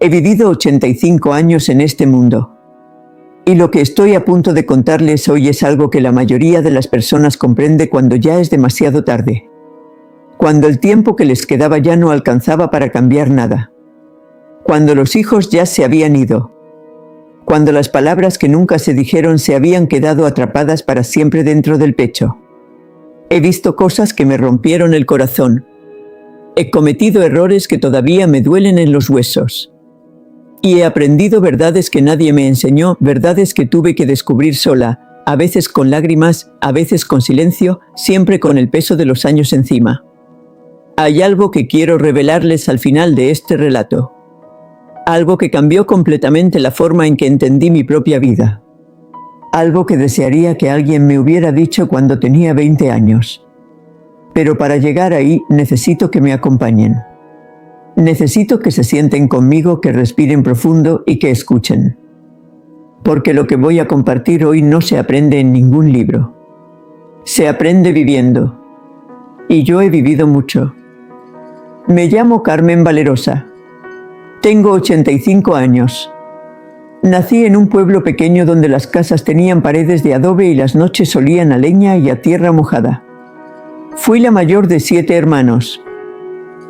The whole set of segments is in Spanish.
He vivido 85 años en este mundo. Y lo que estoy a punto de contarles hoy es algo que la mayoría de las personas comprende cuando ya es demasiado tarde. Cuando el tiempo que les quedaba ya no alcanzaba para cambiar nada. Cuando los hijos ya se habían ido. Cuando las palabras que nunca se dijeron se habían quedado atrapadas para siempre dentro del pecho. He visto cosas que me rompieron el corazón. He cometido errores que todavía me duelen en los huesos. Y he aprendido verdades que nadie me enseñó, verdades que tuve que descubrir sola, a veces con lágrimas, a veces con silencio, siempre con el peso de los años encima. Hay algo que quiero revelarles al final de este relato. Algo que cambió completamente la forma en que entendí mi propia vida. Algo que desearía que alguien me hubiera dicho cuando tenía 20 años. Pero para llegar ahí necesito que me acompañen. Necesito que se sienten conmigo, que respiren profundo y que escuchen. Porque lo que voy a compartir hoy no se aprende en ningún libro. Se aprende viviendo. Y yo he vivido mucho. Me llamo Carmen Valerosa. Tengo 85 años. Nací en un pueblo pequeño donde las casas tenían paredes de adobe y las noches olían a leña y a tierra mojada. Fui la mayor de 7 hermanos.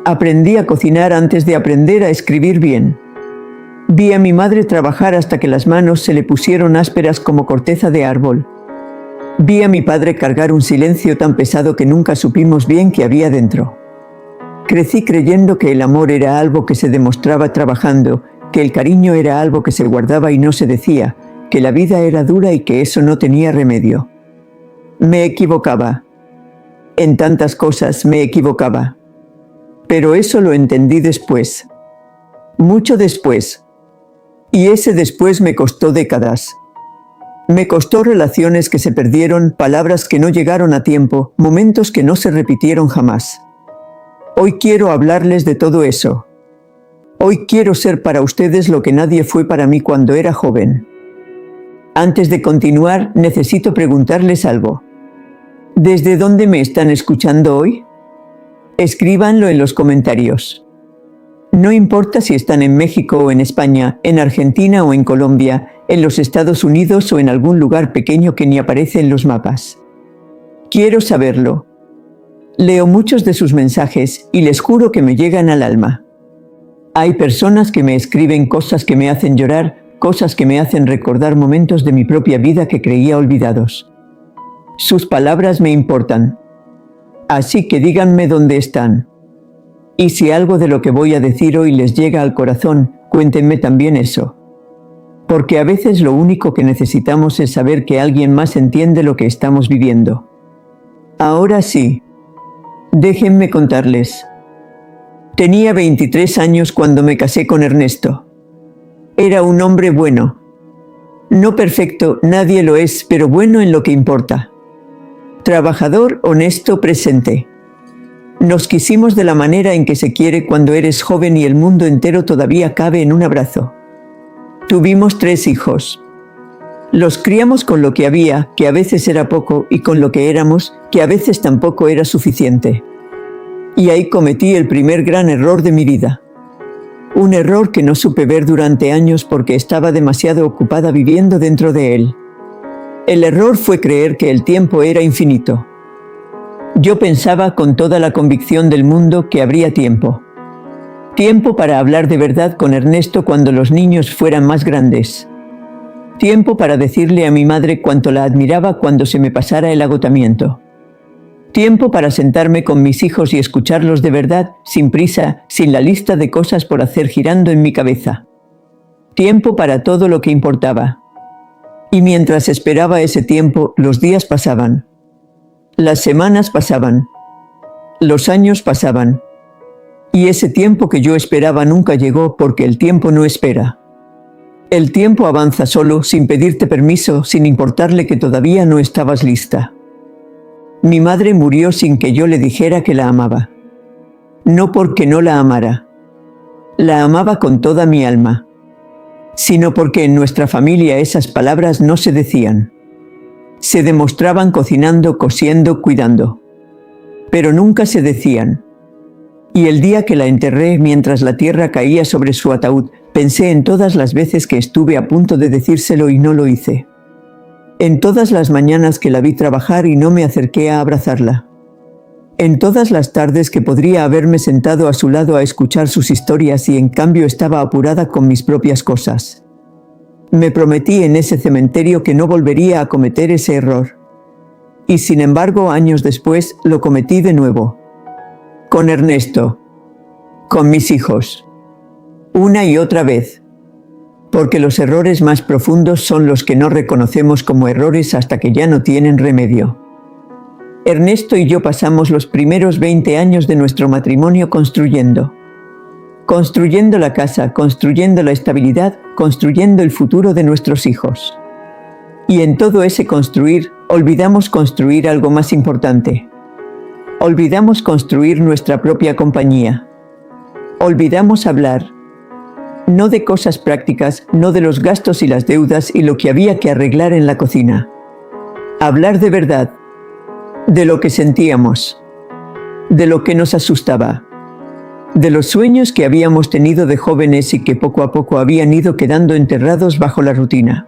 Aprendí a cocinar antes de aprender a escribir bien. Vi a mi madre trabajar hasta que las manos se le pusieron ásperas como corteza de árbol. Vi a mi padre cargar un silencio tan pesado que nunca supimos bien qué había dentro. Crecí creyendo que el amor era algo que se demostraba trabajando, que el cariño era algo que se guardaba y no se decía, que la vida era dura y que eso no tenía remedio. Me equivocaba. En tantas cosas me equivocaba. Pero eso lo entendí después. Mucho después. Y ese después me costó décadas. Me costó relaciones que se perdieron, palabras que no llegaron a tiempo, momentos que no se repitieron jamás. Hoy quiero hablarles de todo eso. Hoy quiero ser para ustedes lo que nadie fue para mí cuando era joven. Antes de continuar, necesito preguntarles algo. ¿Desde dónde me están escuchando hoy? Escríbanlo en los comentarios. No importa si están en México o en España, en Argentina o en Colombia, en los Estados Unidos o en algún lugar pequeño que ni aparece en los mapas. Quiero saberlo. Leo muchos de sus mensajes y les juro que me llegan al alma. Hay personas que me escriben cosas que me hacen llorar, cosas que me hacen recordar momentos de mi propia vida que creía olvidados. Sus palabras me importan. Así que díganme dónde están. Y si algo de lo que voy a decir hoy les llega al corazón, cuéntenme también eso. Porque a veces lo único que necesitamos es saber que alguien más entiende lo que estamos viviendo. Ahora sí. Déjenme contarles. Tenía 23 años cuando me casé con Ernesto. Era un hombre bueno. No perfecto, nadie lo es, pero bueno en lo que importa. Trabajador, honesto, presente. Nos quisimos de la manera en que se quiere cuando eres joven y el mundo entero todavía cabe en un abrazo. Tuvimos 3 hijos. Los criamos con lo que había, que a veces era poco, y con lo que éramos, que a veces tampoco era suficiente. Y ahí cometí el primer gran error de mi vida. Un error que no supe ver durante años porque estaba demasiado ocupada viviendo dentro de él. El error fue creer que el tiempo era infinito. Yo pensaba con toda la convicción del mundo que habría tiempo. Tiempo para hablar de verdad con Ernesto cuando los niños fueran más grandes. Tiempo para decirle a mi madre cuánto la admiraba cuando se me pasara el agotamiento. Tiempo para sentarme con mis hijos y escucharlos de verdad, sin prisa, sin la lista de cosas por hacer girando en mi cabeza. Tiempo para todo lo que importaba. Y mientras esperaba ese tiempo, los días pasaban. Las semanas pasaban. Los años pasaban. Y ese tiempo que yo esperaba nunca llegó porque el tiempo no espera. El tiempo avanza solo, sin pedirte permiso, sin importarle que todavía no estabas lista. Mi madre murió sin que yo le dijera que la amaba. No porque no la amara. La amaba con toda mi alma. Sino porque en nuestra familia esas palabras no se decían. Se demostraban cocinando, cosiendo, cuidando. Pero nunca se decían. Y el día que la enterré, mientras la tierra caía sobre su ataúd, Pensé en todas las veces que estuve a punto de decírselo y no lo hice. En todas las mañanas que la vi trabajar y no me acerqué a abrazarla. En todas las tardes que podría haberme sentado a su lado a escuchar sus historias y en cambio estaba apurada con mis propias cosas. Me prometí en ese cementerio que no volvería a cometer ese error. Y sin embargo, años después, lo cometí de nuevo. Con Ernesto. Con mis hijos. Una y otra vez. Porque los errores más profundos son los que no reconocemos como errores hasta que ya no tienen remedio. Ernesto y yo pasamos los primeros 20 años de nuestro matrimonio construyendo. Construyendo la casa, construyendo la estabilidad, construyendo el futuro de nuestros hijos. Y en todo ese construir, olvidamos construir algo más importante. Olvidamos construir nuestra propia compañía. Olvidamos hablar. No de cosas prácticas, no de los gastos y las deudas y lo que había que arreglar en la cocina. Hablar de verdad. De lo que sentíamos. De lo que nos asustaba. De los sueños que habíamos tenido de jóvenes y que poco a poco habían ido quedando enterrados bajo la rutina.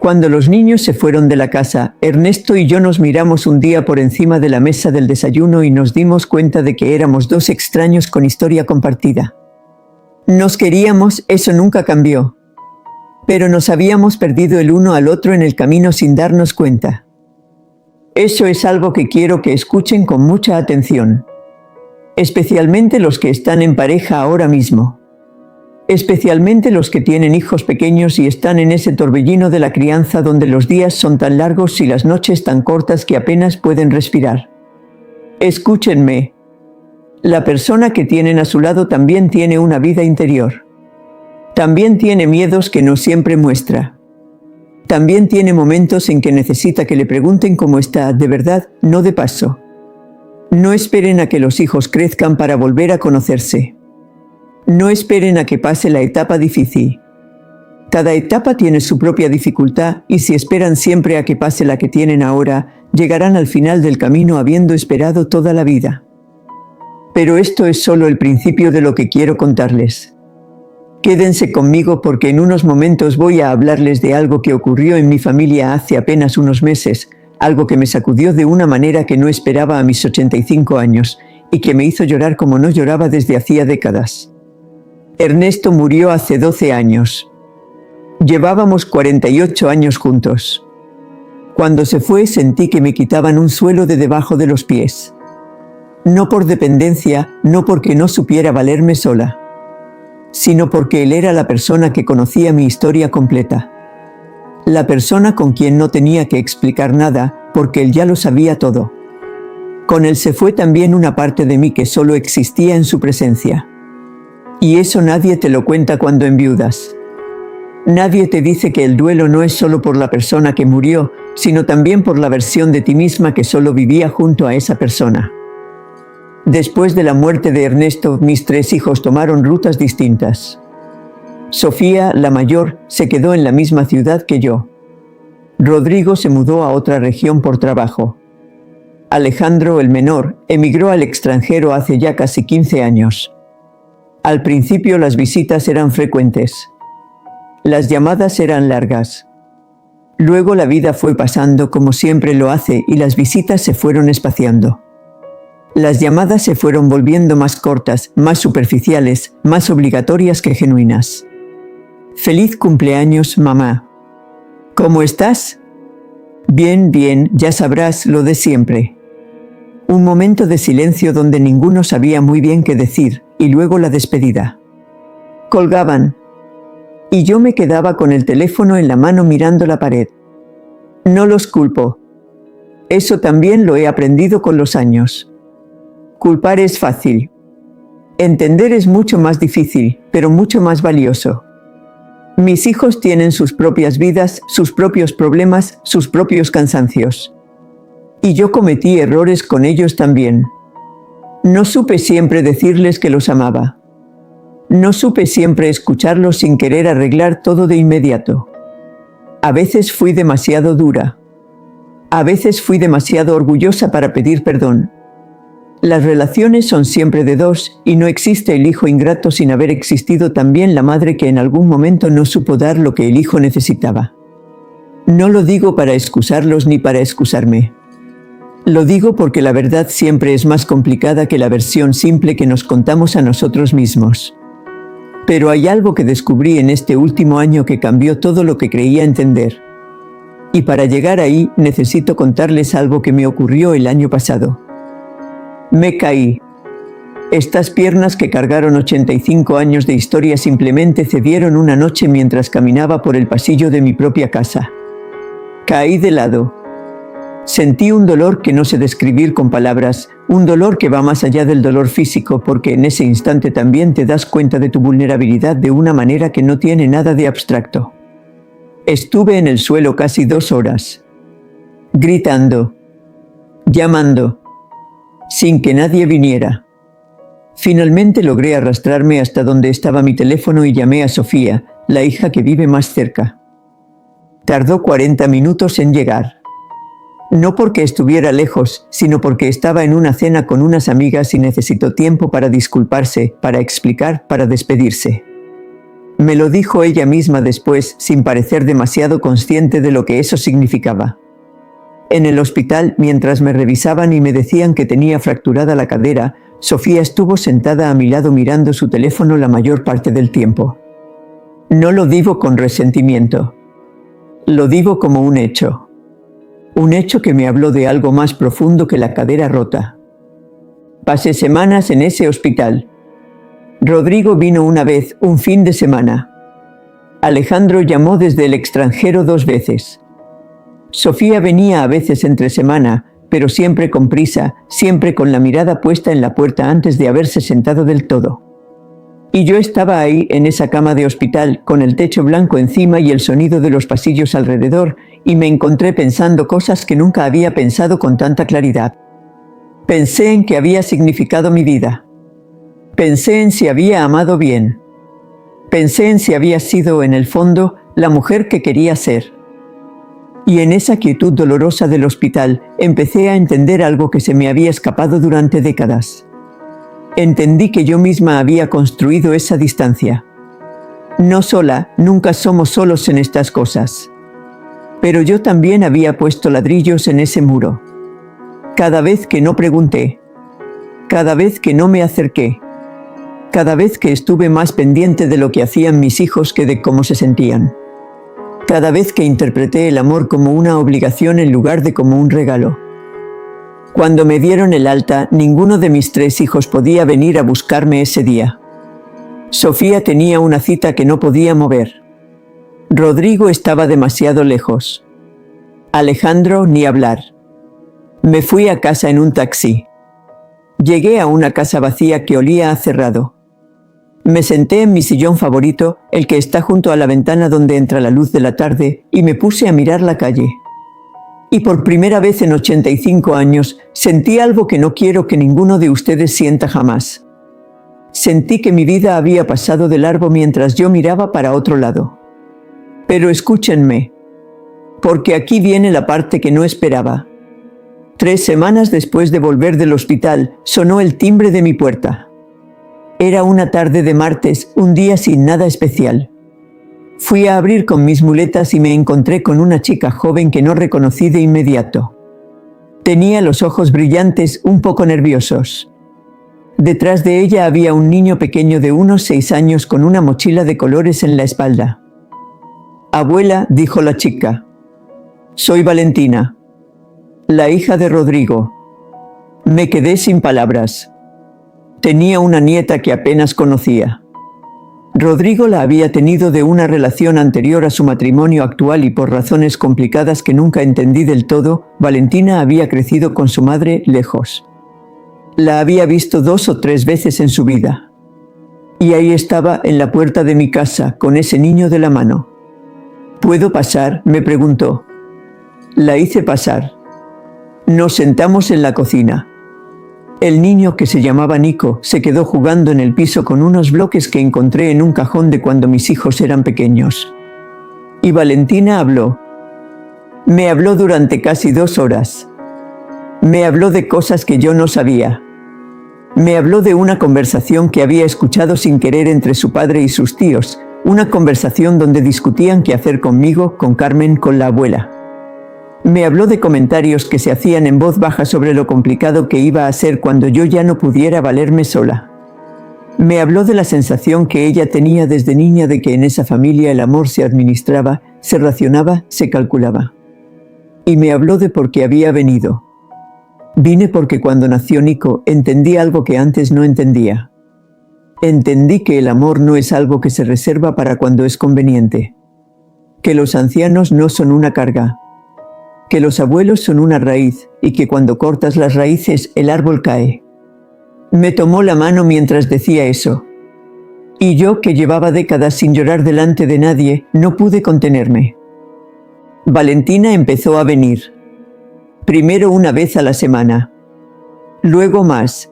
Cuando los niños se fueron de la casa, Ernesto y yo nos miramos un día por encima de la mesa del desayuno y nos dimos cuenta de que éramos dos extraños con historia compartida. Nos queríamos, eso nunca cambió. Pero nos habíamos perdido el uno al otro en el camino sin darnos cuenta. Eso es algo que quiero que escuchen con mucha atención. Especialmente los que están en pareja ahora mismo. Especialmente los que tienen hijos pequeños y están en ese torbellino de la crianza donde los días son tan largos y las noches tan cortas que apenas pueden respirar. Escúchenme. La persona que tienen a su lado también tiene una vida interior. También tiene miedos que no siempre muestra. También tiene momentos en que necesita que le pregunten cómo está, de verdad, no de paso. No esperen a que los hijos crezcan para volver a conocerse. No esperen a que pase la etapa difícil. Cada etapa tiene su propia dificultad y si esperan siempre a que pase la que tienen ahora, llegarán al final del camino habiendo esperado toda la vida. Pero esto es solo el principio de lo que quiero contarles. Quédense conmigo porque en unos momentos voy a hablarles de algo que ocurrió en mi familia hace apenas unos meses, algo que me sacudió de una manera que no esperaba a mis 85 años y que me hizo llorar como no lloraba desde hacía décadas. Ernesto murió hace 12 años. Llevábamos 48 años juntos. Cuando se fue sentí que me quitaban un suelo de debajo de los pies. No por dependencia, no porque no supiera valerme sola, sino porque él era la persona que conocía mi historia completa. La persona con quien no tenía que explicar nada, porque él ya lo sabía todo. Con él se fue también una parte de mí que solo existía en su presencia. Y eso nadie te lo cuenta cuando enviudas. Nadie te dice que el duelo no es solo por la persona que murió, sino también por la versión de ti misma que solo vivía junto a esa persona. Después de la muerte de Ernesto, mis 3 hijos tomaron rutas distintas. Sofía, la mayor, se quedó en la misma ciudad que yo. Rodrigo se mudó a otra región por trabajo. Alejandro, el menor, emigró al extranjero hace ya casi 15 años. Al principio las visitas eran frecuentes. Las llamadas eran largas. Luego la vida fue pasando como siempre lo hace y las visitas se fueron espaciando. Las llamadas se fueron volviendo más cortas, más superficiales, más obligatorias que genuinas. Feliz cumpleaños, mamá. ¿Cómo estás? Bien, bien, ya sabrás lo de siempre. Un momento de silencio donde ninguno sabía muy bien qué decir, y luego la despedida. Colgaban. Y yo me quedaba con el teléfono en la mano mirando la pared. No los culpo. Eso también lo he aprendido con los años. Culpar es fácil. Entender es mucho más difícil, pero mucho más valioso. Mis hijos tienen sus propias vidas, sus propios problemas, sus propios cansancios. Y yo cometí errores con ellos también. No supe siempre decirles que los amaba. No supe siempre escucharlos sin querer arreglar todo de inmediato. A veces fui demasiado dura. A veces fui demasiado orgullosa para pedir perdón. Las relaciones son siempre de dos y no existe el hijo ingrato sin haber existido también la madre que en algún momento no supo dar lo que el hijo necesitaba. No lo digo para excusarlos ni para excusarme. Lo digo porque la verdad siempre es más complicada que la versión simple que nos contamos a nosotros mismos. Pero hay algo que descubrí en este último año que cambió todo lo que creía entender. Y para llegar ahí necesito contarles algo que me ocurrió el año pasado. Me caí. Estas piernas que cargaron 85 años de historia simplemente cedieron una noche mientras caminaba por el pasillo de mi propia casa. Caí de lado. Sentí un dolor que no sé describir con palabras, un dolor que va más allá del dolor físico porque en ese instante también te das cuenta de tu vulnerabilidad de una manera que no tiene nada de abstracto. Estuve en el suelo casi 2 horas, gritando, llamando, sin que nadie viniera. Finalmente logré arrastrarme hasta donde estaba mi teléfono y llamé a Sofía, la hija que vive más cerca. Tardó 40 minutos en llegar. No porque estuviera lejos, sino porque estaba en una cena con unas amigas y necesitó tiempo para disculparse, para explicar, para despedirse. Me lo dijo ella misma después, sin parecer demasiado consciente de lo que eso significaba. En el hospital, mientras me revisaban y me decían que tenía fracturada la cadera, Sofía estuvo sentada a mi lado mirando su teléfono la mayor parte del tiempo. No lo digo con resentimiento. Lo digo como un hecho. Un hecho que me habló de algo más profundo que la cadera rota. Pasé semanas en ese hospital. Rodrigo vino una vez, un fin de semana. Alejandro llamó desde el extranjero 2 veces. Sofía venía a veces entre semana, pero siempre con prisa, siempre con la mirada puesta en la puerta antes de haberse sentado del todo. Y yo estaba ahí en esa cama de hospital, con el techo blanco encima y el sonido de los pasillos alrededor, y me encontré pensando cosas que nunca había pensado con tanta claridad. Pensé en qué había significado mi vida. Pensé en si había amado bien. Pensé en si había sido, en el fondo, la mujer que quería ser. Y en esa quietud dolorosa del hospital empecé a entender algo que se me había escapado durante décadas. Entendí que yo misma había construido esa distancia. No sola, nunca somos solos en estas cosas. Pero yo también había puesto ladrillos en ese muro. Cada vez que no pregunté, cada vez que no me acerqué, cada vez que estuve más pendiente de lo que hacían mis hijos que de cómo se sentían. Cada vez que interpreté el amor como una obligación en lugar de como un regalo. Cuando me dieron el alta, ninguno de mis 3 hijos podía venir a buscarme ese día. Sofía tenía una cita que no podía mover. Rodrigo estaba demasiado lejos. Alejandro ni hablar. Me fui a casa en un taxi. Llegué a una casa vacía que olía a cerrado. Me senté en mi sillón favorito, el que está junto a la ventana donde entra la luz de la tarde, y me puse a mirar la calle. Y por primera vez en 85 años, sentí algo que no quiero que ninguno de ustedes sienta jamás. Sentí que mi vida había pasado de largo mientras yo miraba para otro lado. Pero escúchenme, porque aquí viene la parte que no esperaba. 3 semanas después de volver del hospital, sonó el timbre de mi puerta. Era una tarde de martes, un día sin nada especial. Fui a abrir con mis muletas y me encontré con una chica joven que no reconocí de inmediato. Tenía los ojos brillantes, un poco nerviosos. Detrás de ella había un niño pequeño de unos 6 años con una mochila de colores en la espalda. «Abuela», dijo la chica. «Soy Valentina, la hija de Rodrigo». Me quedé sin palabras. Tenía una nieta que apenas conocía. Rodrigo la había tenido de una relación anterior a su matrimonio actual y por razones complicadas que nunca entendí del todo, Valentina había crecido con su madre lejos. La había visto 2 o 3 veces en su vida. Y ahí estaba en la puerta de mi casa con ese niño de la mano. «¿Puedo pasar?», me preguntó. La hice pasar. Nos sentamos en la cocina. El niño, que se llamaba Nico, se quedó jugando en el piso con unos bloques que encontré en un cajón de cuando mis hijos eran pequeños. Y Valentina habló. Me habló durante casi 2 horas. Me habló de cosas que yo no sabía. Me habló de una conversación que había escuchado sin querer entre su padre y sus tíos, una conversación donde discutían qué hacer conmigo, con Carmen, con la abuela. Me habló de comentarios que se hacían en voz baja sobre lo complicado que iba a ser cuando yo ya no pudiera valerme sola. Me habló de la sensación que ella tenía desde niña de que en esa familia el amor se administraba, se racionaba, se calculaba. Y me habló de por qué había venido. Vine porque cuando nació Nico entendí algo que antes no entendía. Entendí que el amor no es algo que se reserva para cuando es conveniente. Que los ancianos no son una carga. Que los abuelos son una raíz y que cuando cortas las raíces el árbol cae. Me tomó la mano mientras decía eso. Y yo, que llevaba décadas sin llorar delante de nadie, no pude contenerme. Valentina empezó a venir. Primero una vez a la semana. Luego más.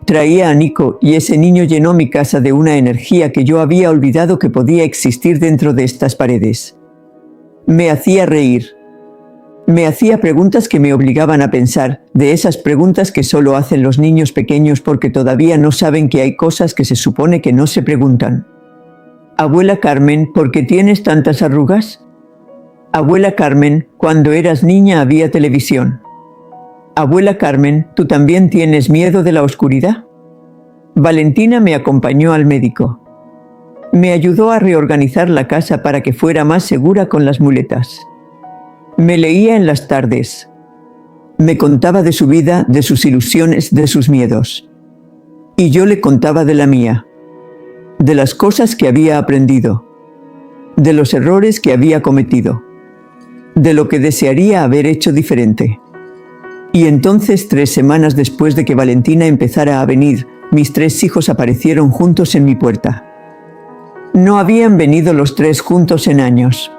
Traía a Nico y ese niño llenó mi casa de una energía que yo había olvidado que podía existir dentro de estas paredes. Me hacía reír. Me hacía preguntas que me obligaban a pensar, de esas preguntas que solo hacen los niños pequeños porque todavía no saben que hay cosas que se supone que no se preguntan. Abuela Carmen, ¿por qué tienes tantas arrugas? Abuela Carmen, cuando eras niña había televisión. Abuela Carmen, ¿tú también tienes miedo de la oscuridad? Valentina me acompañó al médico. Me ayudó a reorganizar la casa para que fuera más segura con las muletas. Me leía en las tardes. Me contaba de su vida, de sus ilusiones, de sus miedos. Y yo le contaba de la mía. De las cosas que había aprendido. De los errores que había cometido. De lo que desearía haber hecho diferente. Y entonces, 3 semanas después de que Valentina empezara a venir, mis 3 hijos aparecieron juntos en mi puerta. No habían venido los 3 juntos en años.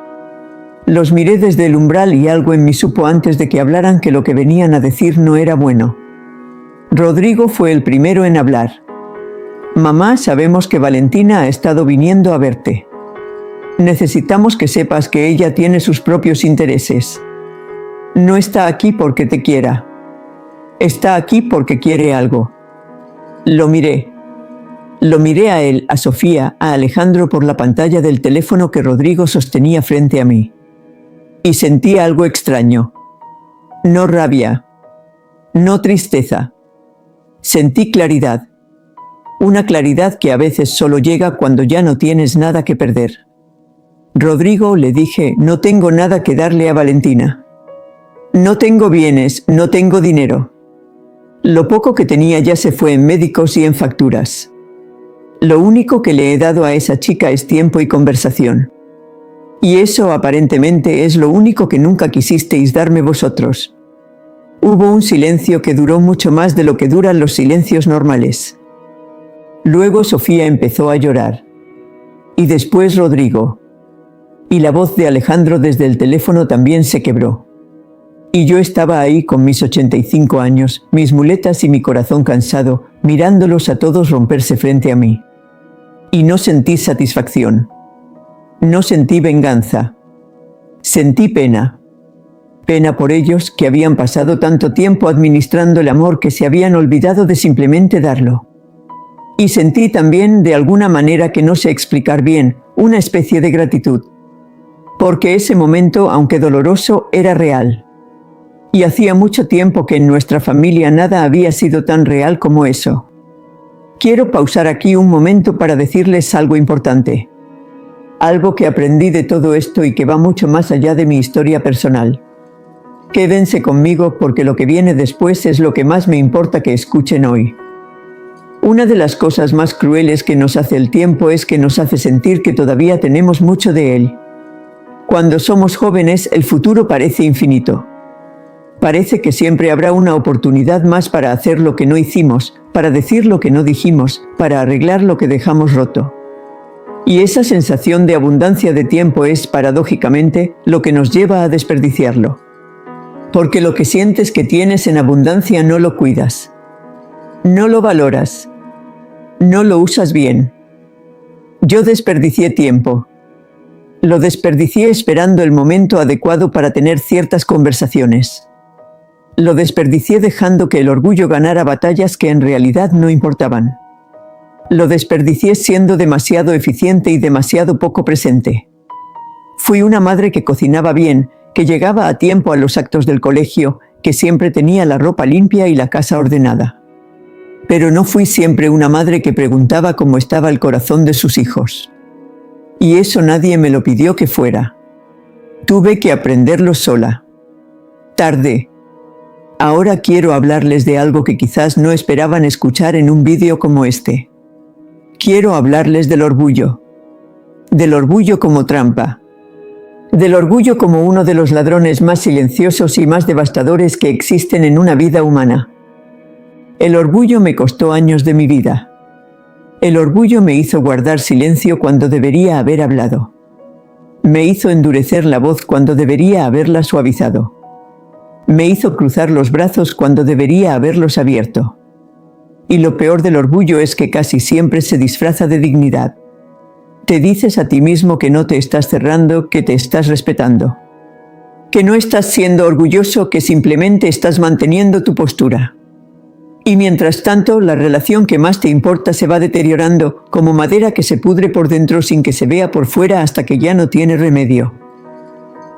Los miré desde el umbral y algo en mí supo antes de que hablaran que lo que venían a decir no era bueno. Rodrigo fue el primero en hablar. Mamá, sabemos que Valentina ha estado viniendo a verte. Necesitamos que sepas que ella tiene sus propios intereses. No está aquí porque te quiera. Está aquí porque quiere algo. Lo miré. Lo miré a él, a Sofía, a Alejandro por la pantalla del teléfono que Rodrigo sostenía frente a mí. Y sentí algo extraño. No rabia. No tristeza. Sentí claridad. Una claridad que a veces solo llega cuando ya no tienes nada que perder. Rodrigo, le dije, no tengo nada que darle a Valentina. No tengo bienes, no tengo dinero. Lo poco que tenía ya se fue en médicos y en facturas. Lo único que le he dado a esa chica es tiempo y conversación. Y eso aparentemente es lo único que nunca quisisteis darme vosotros. Hubo un silencio que duró mucho más de lo que duran los silencios normales. Luego Sofía empezó a llorar. Y después Rodrigo. Y la voz de Alejandro desde el teléfono también se quebró. Y yo estaba ahí con mis 85 años, mis muletas y mi corazón cansado, mirándolos a todos romperse frente a mí. Y no sentí satisfacción. No sentí venganza. Sentí pena. Pena por ellos que habían pasado tanto tiempo administrando el amor que se habían olvidado de simplemente darlo. Y sentí también, de alguna manera que no sé explicar bien, una especie de gratitud. Porque ese momento, aunque doloroso, era real. Y hacía mucho tiempo que en nuestra familia nada había sido tan real como eso. Quiero pausar aquí un momento para decirles algo importante. Algo que aprendí de todo esto y que va mucho más allá de mi historia personal. Quédense conmigo porque lo que viene después es lo que más me importa que escuchen hoy. Una de las cosas más crueles que nos hace el tiempo es que nos hace sentir que todavía tenemos mucho de él. Cuando somos jóvenes, el futuro parece infinito. Parece que siempre habrá una oportunidad más para hacer lo que no hicimos, para decir lo que no dijimos, para arreglar lo que dejamos roto. Y esa sensación de abundancia de tiempo es, paradójicamente, lo que nos lleva a desperdiciarlo. Porque lo que sientes que tienes en abundancia no lo cuidas. No lo valoras. No lo usas bien. Yo desperdicié tiempo. Lo desperdicié esperando el momento adecuado para tener ciertas conversaciones. Lo desperdicié dejando que el orgullo ganara batallas que en realidad no importaban. Lo desperdicié siendo demasiado eficiente y demasiado poco presente. Fui una madre que cocinaba bien, que llegaba a tiempo a los actos del colegio, que siempre tenía la ropa limpia y la casa ordenada. Pero no fui siempre una madre que preguntaba cómo estaba el corazón de sus hijos. Y eso nadie me lo pidió que fuera. Tuve que aprenderlo sola. Tardé. Ahora quiero hablarles de algo que quizás no esperaban escuchar en un vídeo como este. Quiero hablarles del orgullo. Del orgullo como trampa. Del orgullo como uno de los ladrones más silenciosos y más devastadores que existen en una vida humana. El orgullo me costó años de mi vida. El orgullo me hizo guardar silencio cuando debería haber hablado. Me hizo endurecer la voz cuando debería haberla suavizado. Me hizo cruzar los brazos cuando debería haberlos abierto. Y lo peor del orgullo es que casi siempre se disfraza de dignidad. Te dices a ti mismo que no te estás cerrando, que te estás respetando. Que no estás siendo orgulloso, que simplemente estás manteniendo tu postura. Y mientras tanto, la relación que más te importa se va deteriorando, como madera que se pudre por dentro sin que se vea por fuera hasta que ya no tiene remedio.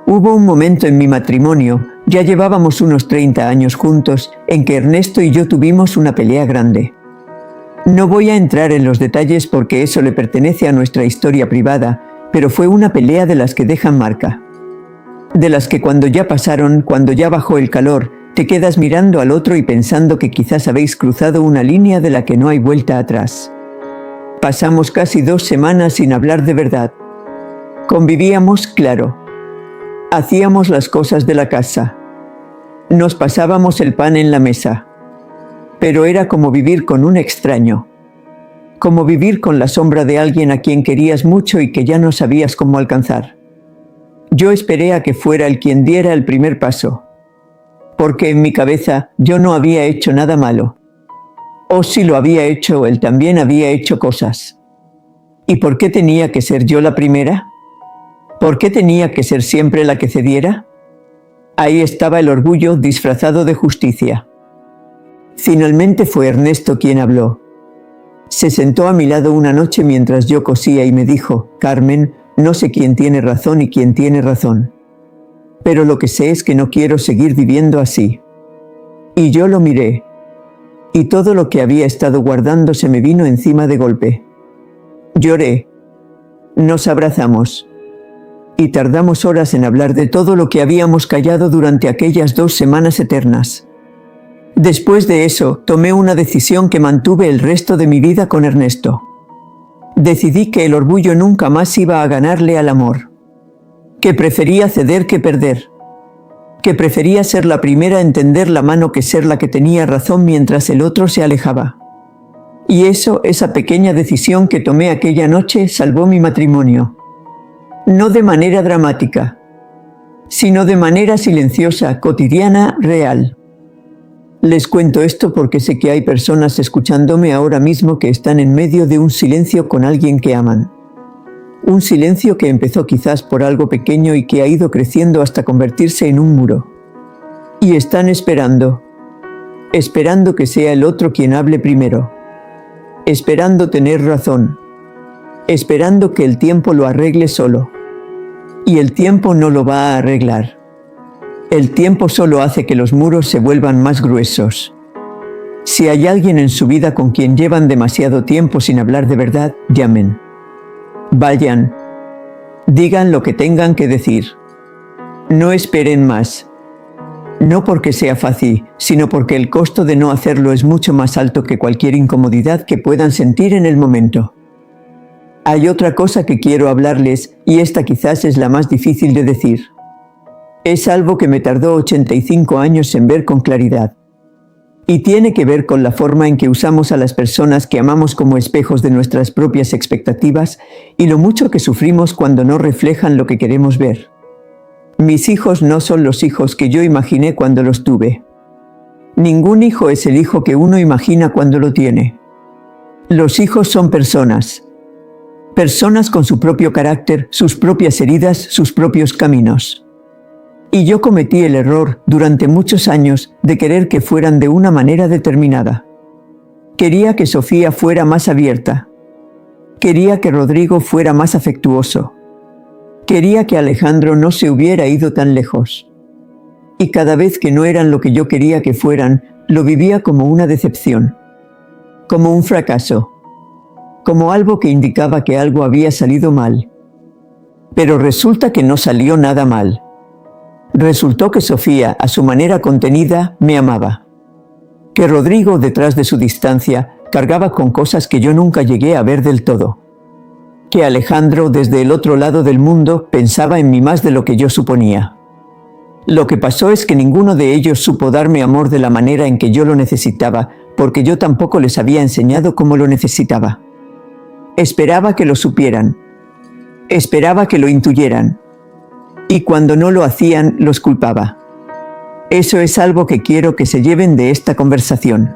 Hubo un momento en mi matrimonio, ya llevábamos unos 30 años juntos, en que Ernesto y yo tuvimos una pelea grande. No voy a entrar en los detalles porque eso le pertenece a nuestra historia privada, pero fue una pelea de las que dejan marca. De las que cuando ya pasaron, cuando ya bajó el calor, te quedas mirando al otro y pensando que quizás habéis cruzado una línea de la que no hay vuelta atrás. Pasamos casi 2 semanas sin hablar de verdad. Convivíamos, claro. Hacíamos las cosas de la casa. Nos pasábamos el pan en la mesa. Pero era como vivir con un extraño. Como vivir con la sombra de alguien a quien querías mucho y que ya no sabías cómo alcanzar. Yo esperé a que fuera él quien diera el primer paso. Porque en mi cabeza yo no había hecho nada malo. O si lo había hecho, él también había hecho cosas. ¿Y por qué tenía que ser yo la primera? ¿Por qué tenía que ser siempre la que cediera? Ahí estaba el orgullo disfrazado de justicia. Finalmente fue Ernesto quien habló. Se sentó a mi lado una noche mientras yo cosía y me dijo: Carmen, no sé quién tiene razón y quién tiene razón. Pero lo que sé es que no quiero seguir viviendo así. Y yo lo miré. Y todo lo que había estado guardando se me vino encima de golpe. Lloré. Nos abrazamos. Y tardamos horas en hablar de todo lo que habíamos callado durante aquellas 2 semanas eternas. Después de eso, tomé una decisión que mantuve el resto de mi vida con Ernesto. Decidí que el orgullo nunca más iba a ganarle al amor. Que prefería ceder que perder. Que prefería ser la primera en tender la mano que ser la que tenía razón mientras el otro se alejaba. Y esa pequeña decisión que tomé aquella noche salvó mi matrimonio. No de manera dramática, sino de manera silenciosa, cotidiana, real. Les cuento esto porque sé que hay personas escuchándome ahora mismo que están en medio de un silencio con alguien que aman. Un silencio que empezó quizás por algo pequeño y que ha ido creciendo hasta convertirse en un muro. Y están esperando que sea el otro quien hable primero. Esperando tener razón. Esperando que el tiempo lo arregle solo. Y el tiempo no lo va a arreglar. El tiempo solo hace que los muros se vuelvan más gruesos. Si hay alguien en su vida con quien llevan demasiado tiempo sin hablar de verdad, llamen. Vayan. Digan lo que tengan que decir. No esperen más. No porque sea fácil, sino porque el costo de no hacerlo es mucho más alto que cualquier incomodidad que puedan sentir en el momento. Hay otra cosa que quiero hablarles, y esta quizás es la más difícil de decir. Es algo que me tardó 85 años en ver con claridad. Y tiene que ver con la forma en que usamos a las personas que amamos como espejos de nuestras propias expectativas y lo mucho que sufrimos cuando no reflejan lo que queremos ver. Mis hijos no son los hijos que yo imaginé cuando los tuve. Ningún hijo es el hijo que uno imagina cuando lo tiene. Los hijos son personas. Personas con su propio carácter, sus propias heridas, sus propios caminos. Y yo cometí el error durante muchos años de querer que fueran de una manera determinada. Quería que Sofía fuera más abierta. Quería que Rodrigo fuera más afectuoso. Quería que Alejandro no se hubiera ido tan lejos. Y cada vez que no eran lo que yo quería que fueran, lo vivía como una decepción, como un fracaso, como algo que indicaba que algo había salido mal. Pero resulta que no salió nada mal. Resultó que Sofía, a su manera contenida, me amaba. Que Rodrigo, detrás de su distancia, cargaba con cosas que yo nunca llegué a ver del todo. Que Alejandro, desde el otro lado del mundo, pensaba en mí más de lo que yo suponía. Lo que pasó es que ninguno de ellos supo darme amor de la manera en que yo lo necesitaba, porque yo tampoco les había enseñado cómo lo necesitaba. Esperaba que lo supieran. Esperaba que lo intuyeran. Y cuando no lo hacían, los culpaba. Eso es algo que quiero que se lleven de esta conversación.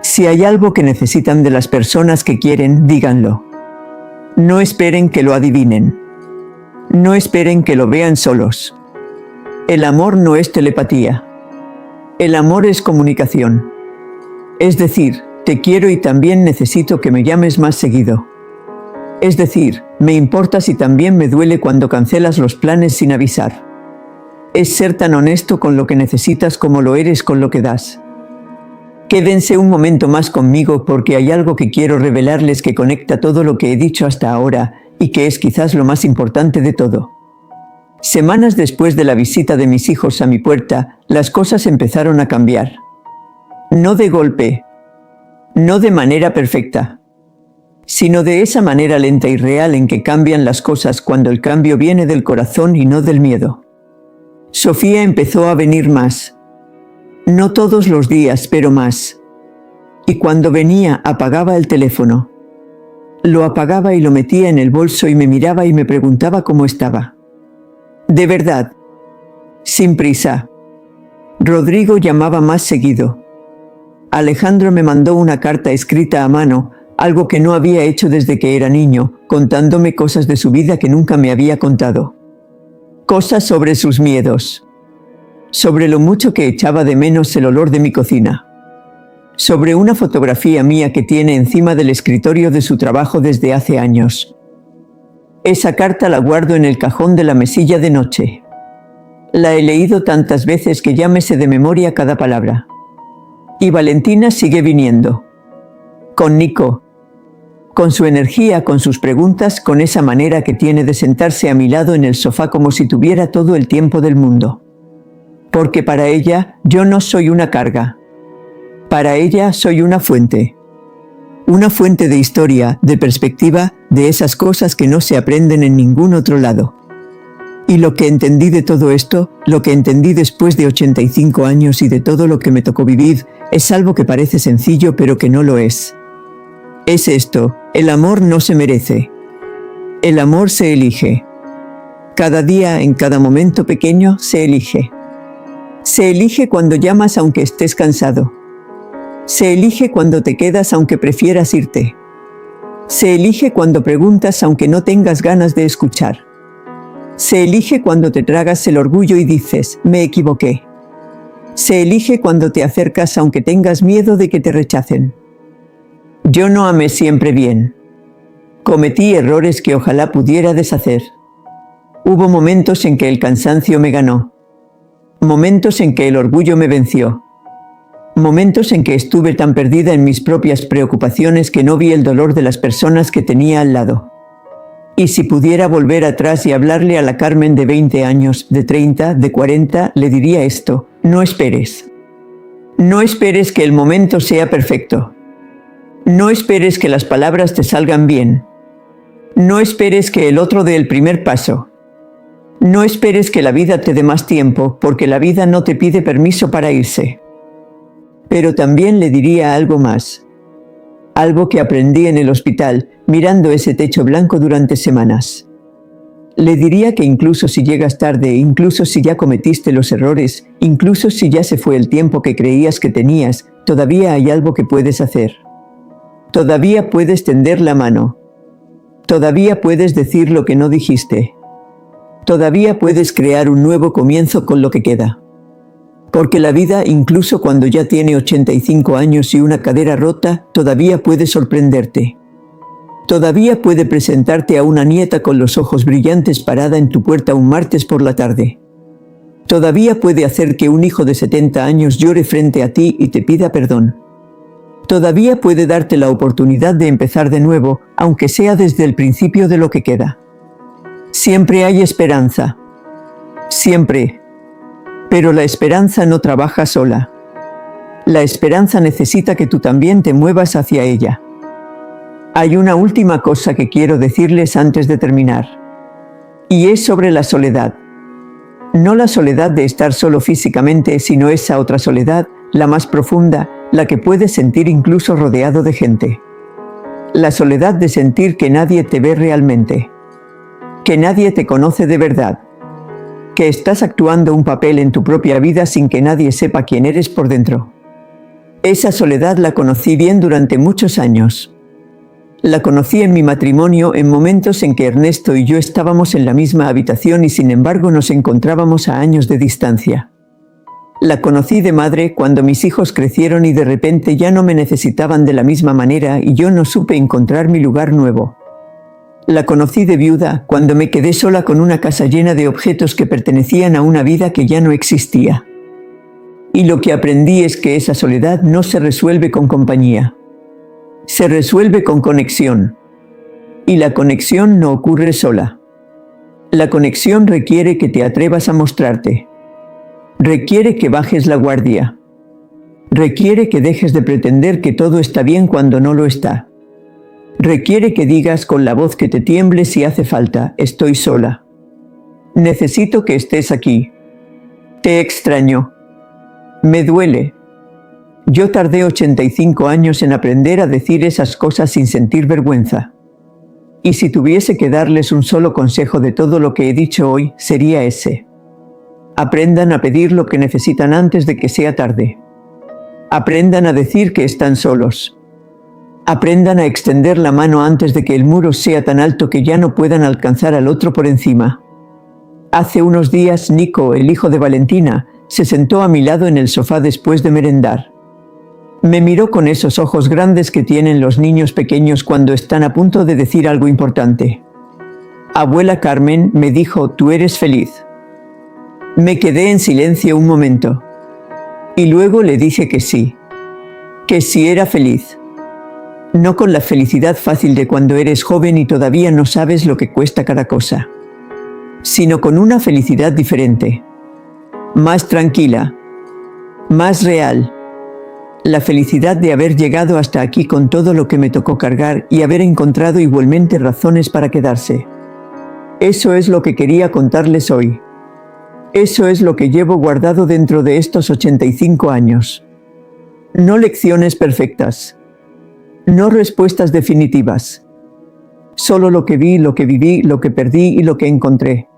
Si hay algo que necesitan de las personas que quieren, díganlo. No esperen que lo adivinen. No esperen que lo vean solos. El amor no es telepatía. El amor es comunicación. Es decir, te quiero y también necesito que me llames más seguido. Es decir, me importas y también me duele cuando cancelas los planes sin avisar. Es ser tan honesto con lo que necesitas como lo eres con lo que das. Quédense un momento más conmigo porque hay algo que quiero revelarles que conecta todo lo que he dicho hasta ahora y que es quizás lo más importante de todo. Semanas después de la visita de mis hijos a mi puerta, las cosas empezaron a cambiar. No de golpe, no de manera perfecta, sino de esa manera lenta y real en que cambian las cosas cuando el cambio viene del corazón y no del miedo. Sofía empezó a venir más. No todos los días, pero más. Y cuando venía, apagaba el teléfono. Lo apagaba y lo metía en el bolso y me miraba y me preguntaba cómo estaba. De verdad, sin prisa. Rodrigo llamaba más seguido. Alejandro me mandó una carta escrita a mano, algo que no había hecho desde que era niño, contándome cosas de su vida que nunca me había contado. Cosas sobre sus miedos. Sobre lo mucho que echaba de menos el olor de mi cocina. Sobre una fotografía mía que tiene encima del escritorio de su trabajo desde hace años. Esa carta la guardo en el cajón de la mesilla de noche. La he leído tantas veces que ya me sé de memoria cada palabra. Y Valentina sigue viniendo. Con Nico. Con su energía, con sus preguntas, con esa manera que tiene de sentarse a mi lado en el sofá como si tuviera todo el tiempo del mundo. Porque para ella, yo no soy una carga. Para ella, soy una fuente. Una fuente de historia, de perspectiva, de esas cosas que no se aprenden en ningún otro lado. Y lo que entendí de todo esto, lo que entendí después de 85 años y de todo lo que me tocó vivir, es algo que parece sencillo pero que no lo es. Es esto, el amor no se merece. El amor se elige. Cada día, en cada momento pequeño, se elige. Se elige cuando llamas aunque estés cansado. Se elige cuando te quedas aunque prefieras irte. Se elige cuando preguntas aunque no tengas ganas de escuchar. Se elige cuando te tragas el orgullo y dices, me equivoqué. Se elige cuando te acercas aunque tengas miedo de que te rechacen. Yo no amé siempre bien. Cometí errores que ojalá pudiera deshacer. Hubo momentos en que el cansancio me ganó. Momentos en que el orgullo me venció. Momentos en que estuve tan perdida en mis propias preocupaciones que no vi el dolor de las personas que tenía al lado. Y si pudiera volver atrás y hablarle a la Carmen de 20 años, de 30, de 40, le diría esto: no esperes. No esperes que el momento sea perfecto. No esperes que las palabras te salgan bien. No esperes que el otro dé el primer paso. No esperes que la vida te dé más tiempo, porque la vida no te pide permiso para irse. Pero también le diría algo más. Algo que aprendí en el hospital, mirando ese techo blanco durante semanas. Le diría que incluso si llegas tarde, incluso si ya cometiste los errores, incluso si ya se fue el tiempo que creías que tenías, todavía hay algo que puedes hacer. Todavía puedes tender la mano. Todavía puedes decir lo que no dijiste. Todavía puedes crear un nuevo comienzo con lo que queda. Porque la vida, incluso cuando ya tiene 85 años y una cadera rota, todavía puede sorprenderte. Todavía puede presentarte a una nieta con los ojos brillantes parada en tu puerta un martes por la tarde. Todavía puede hacer que un hijo de 70 años llore frente a ti y te pida perdón. Todavía puede darte la oportunidad de empezar de nuevo, aunque sea desde el principio de lo que queda. Siempre hay esperanza. Siempre. Pero la esperanza no trabaja sola. La esperanza necesita que tú también te muevas hacia ella. Hay una última cosa que quiero decirles antes de terminar. Y es sobre la soledad. No la soledad de estar solo físicamente, sino esa otra soledad, la más profunda, la que puedes sentir incluso rodeado de gente. La soledad de sentir que nadie te ve realmente. Que nadie te conoce de verdad. Que estás actuando un papel en tu propia vida sin que nadie sepa quién eres por dentro. Esa soledad la conocí bien durante muchos años. La conocí en mi matrimonio en momentos en que Ernesto y yo estábamos en la misma habitación y sin embargo nos encontrábamos a años de distancia. La conocí de madre cuando mis hijos crecieron y de repente ya no me necesitaban de la misma manera y yo no supe encontrar mi lugar nuevo. La conocí de viuda cuando me quedé sola con una casa llena de objetos que pertenecían a una vida que ya no existía. Y lo que aprendí es que esa soledad no se resuelve con compañía. Se resuelve con conexión. Y la conexión no ocurre sola. La conexión requiere que te atrevas a mostrarte. Requiere que bajes la guardia. Requiere que dejes de pretender que todo está bien cuando no lo está. Requiere que digas con la voz que te tiemble si hace falta, estoy sola. Necesito que estés aquí. Te extraño. Me duele. Yo tardé 85 años en aprender a decir esas cosas sin sentir vergüenza. Y si tuviese que darles un solo consejo de todo lo que he dicho hoy, sería ese. Aprendan a pedir lo que necesitan antes de que sea tarde. Aprendan a decir que están solos. Aprendan a extender la mano antes de que el muro sea tan alto que ya no puedan alcanzar al otro por encima. Hace unos días, Nico, el hijo de Valentina, se sentó a mi lado en el sofá después de merendar. Me miró con esos ojos grandes que tienen los niños pequeños cuando están a punto de decir algo importante. Abuela Carmen, me dijo, ¿tú eres feliz? Me quedé en silencio un momento. Y luego le dije que sí era feliz. No con la felicidad fácil de cuando eres joven y todavía no sabes lo que cuesta cada cosa, sino con una felicidad diferente, más tranquila, más real. La felicidad de haber llegado hasta aquí con todo lo que me tocó cargar y haber encontrado igualmente razones para quedarse. Eso es lo que quería contarles hoy. Eso es lo que llevo guardado dentro de estos 85 años. No lecciones perfectas. No respuestas definitivas. Solo lo que vi, lo que viví, lo que perdí y lo que encontré.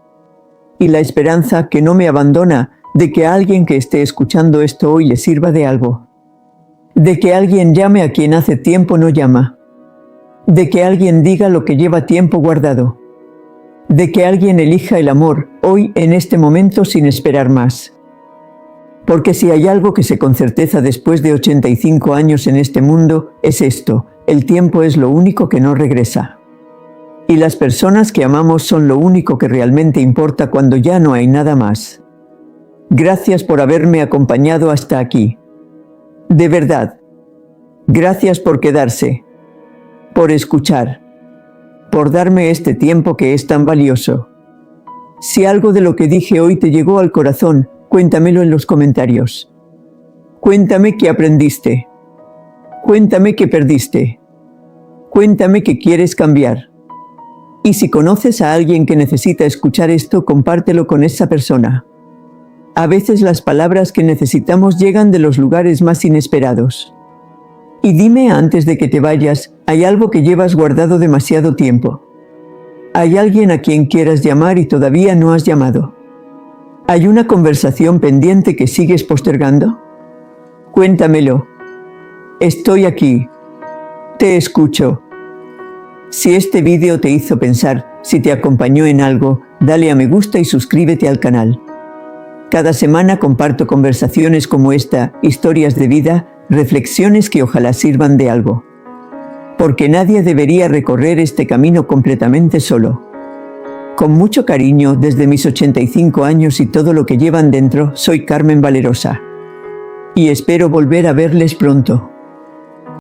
Y la esperanza que no me abandona de que a alguien que esté escuchando esto hoy le sirva de algo. De que alguien llame a quien hace tiempo no llama. De que alguien diga lo que lleva tiempo guardado. De que alguien elija el amor hoy en este momento sin esperar más. Porque si hay algo que sé con certeza después de 85 años en este mundo, es esto: el tiempo es lo único que no regresa. Y las personas que amamos son lo único que realmente importa cuando ya no hay nada más. Gracias por haberme acompañado hasta aquí. De verdad. Gracias por quedarse. Por escuchar. Por darme este tiempo que es tan valioso. Si algo de lo que dije hoy te llegó al corazón, cuéntamelo en los comentarios. Cuéntame qué aprendiste. Cuéntame qué perdiste. Cuéntame qué quieres cambiar. Y si conoces a alguien que necesita escuchar esto, compártelo con esa persona. A veces las palabras que necesitamos llegan de los lugares más inesperados. Y dime antes de que te vayas, ¿hay algo que llevas guardado demasiado tiempo? ¿Hay alguien a quien quieras llamar y todavía no has llamado? ¿Hay una conversación pendiente que sigues postergando? Cuéntamelo. Estoy aquí. Te escucho. Si este vídeo te hizo pensar, si te acompañó en algo, dale a me gusta y suscríbete al canal. Cada semana comparto conversaciones como esta, historias de vida, reflexiones que ojalá sirvan de algo. Porque nadie debería recorrer este camino completamente solo. Con mucho cariño, desde mis 85 años y todo lo que llevan dentro, soy Carmen Valerosa. Y espero volver a verles pronto.